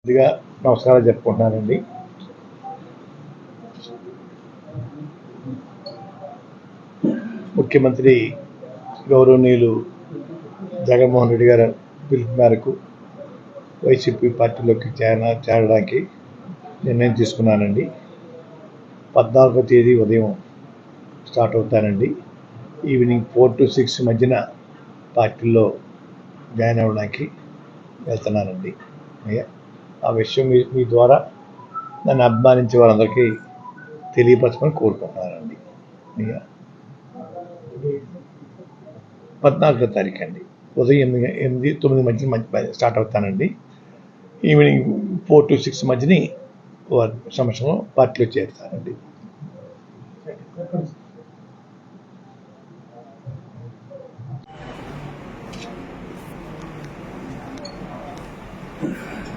కొద్దిగా నమస్కారాలు చెప్పుకుంటున్నానండి. ముఖ్యమంత్రి గౌరవనీయులు జగన్మోహన్ రెడ్డి గారి పిలుపు మేరకు వైసీపీ పార్టీలోకి చేరడానికి నిర్ణయం తీసుకున్నానండి. 14వ తేదీ ఉదయం స్టార్ట్ అవుతానండి. ఈవినింగ్ 4 to 6 మధ్యన పార్టీలో జాయిన్ అవ్వడానికి వెళ్తున్నానండి. ఆ విషయం మీ ద్వారా నన్ను అభిమానించే వాళ్ళందరికీ తెలియపరచమని కోరుకుంటున్నానండి. 14వ తారీఖు అండి, ఉదయం 8-9 మధ్య స్టార్ట్ అవుతానండి. ఈవినింగ్ 4 to 6 మధ్యని సంవత్సరం పార్టీలో చేరుతానండి.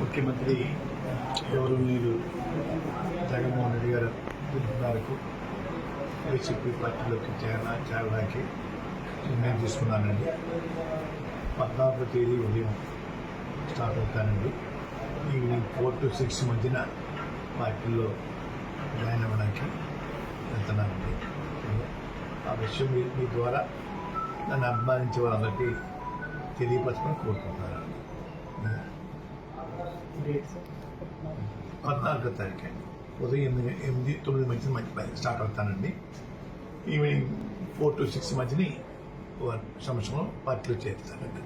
ముఖ్యమంత్రి గౌరవనీయులు జగన్మోహన్ రెడ్డి గారు పిలుపు మేరకు వైసీపీ పార్టీలోకి చేరడానికి నిర్ణయం తీసుకున్నానండి. 14వ తేదీ ఉదయం స్టార్ట్ అవుతానండి. ఈవినింగ్ 4 to 6 మధ్యన పార్టీలో జాయిన్ అవ్వడానికి వెళ్తున్నానండి. ఆ విషయం మీ ద్వారా నన్ను అభిమానించే వాళ్ళందరికీ తెలియపరచమని కోరుకుంటున్నానండి. 14వ తారీఖు అండి, ఉదయం 8-9 మధ్య స్టార్ట్ అవుతానండి. ఈవినింగ్ 4 to 6 మధ్యని సంవత్సరం పార్టీలో చేరుతానండి.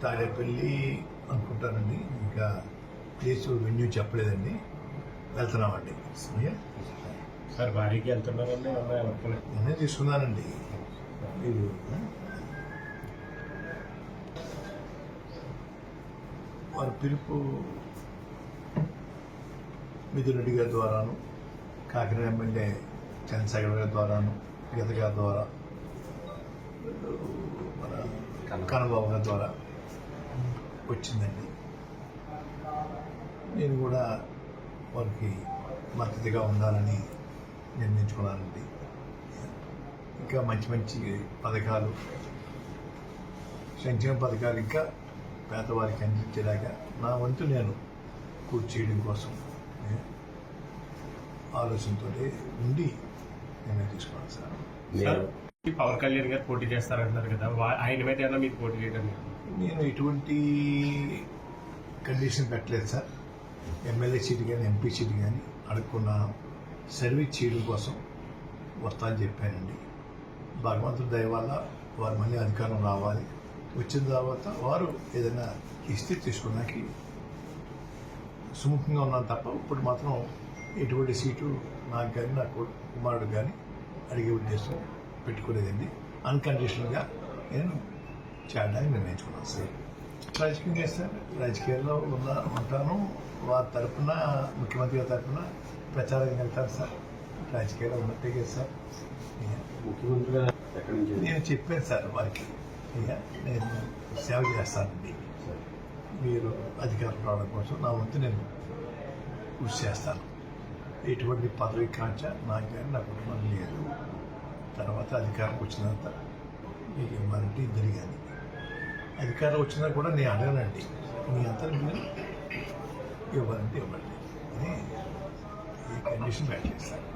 తాడేపల్లి అనుకుంటానండి, ఇంకా ప్లేస్ వెన్యూ చెప్పలేదండి. వెళ్తున్నామండి. సార్ భారీకి వెళ్తున్నారండి, నేనే తీసుకున్నానండి. మీరు వారి పిలుపు మిథున్ రెడ్డి గారి ద్వారాను, కాకినాడ ఎమ్మెల్యే చంద్రశేఖర్ గారి ద్వారాను, గీత గారి ద్వారా, మన కన్నబాబు గారి ద్వారా వచ్చిందండి. నేను కూడా వారికి మద్దతుగా ఉండాలని నిర్ణయించుకున్నానండి. ఇంకా మంచి మంచి పథకాలు, సంక్షేమ పథకాలు ఇంకా పేదవారికి అందించేలాగా నా వంతు నేను కృషి చేయడం కోసం ఆలోచనతో ఉండి నిర్ణయం తీసుకున్నాను సార్. పవన్ కళ్యాణ్ గారు పోటీ చేస్తారంటున్నారు కదా, ఆయన మీద ఏమన్నా మీకు పోటీ చేయడం? నేను ఎటువంటి కండిషన్ పెట్టలేదు సార్. ఎమ్మెల్యే సీటు కానీ ఎంపీ సీటు కానీ అడుక్కున్నాను. సర్వీస్ చేయడం కోసం వస్తా అని చెప్పానండి. భగవంతుడి దయ వల్ల వారు మళ్ళీ అధికారం రావాలి. వచ్చిన తర్వాత వారు ఏదైనా ఇస్తే తీసుకోవడానికి సుముఖంగా ఉన్నాను తప్ప ఇప్పుడు మాత్రం ఎటువంటి సీటు నాకు కానీ నా కుమారుడు కానీ అడిగే ఉద్దేశం పెట్టుకోలేదండి. అన్కండిషనల్గా నేను చేయడానికి నిర్ణయించుకున్నాను సార్. రాజకీయంగా సార్, రాజకీయాల్లో ఉంటాను. వారి తరఫున, ముఖ్యమంత్రి గారి తరఫున ప్రచారం వెళ్తాను సార్. రాజకీయాల్లో ఉన్నట్టే కదా సార్. నేను చెప్పాను సార్ వారికి, నేను సేవ చేస్తానండి. మీరు అధికారం రావడం కోసం నా వంతు నేను కృషి చేస్తాను. ఎటువంటి పదవి కాంక్ష నాకు కానీ నా కుటుంబం లేదు. తర్వాత అధికారం వచ్చినంత మీకు ఇవ్వాలంటే ఇద్దరు కానీ అధికారం వచ్చినా కూడా నేను అడగనండి. మీ అంతా మీరు ఇవ్వాలంటే ఇవ్వండి అని ఈ కండిషన్ పెట్టేస్తాను.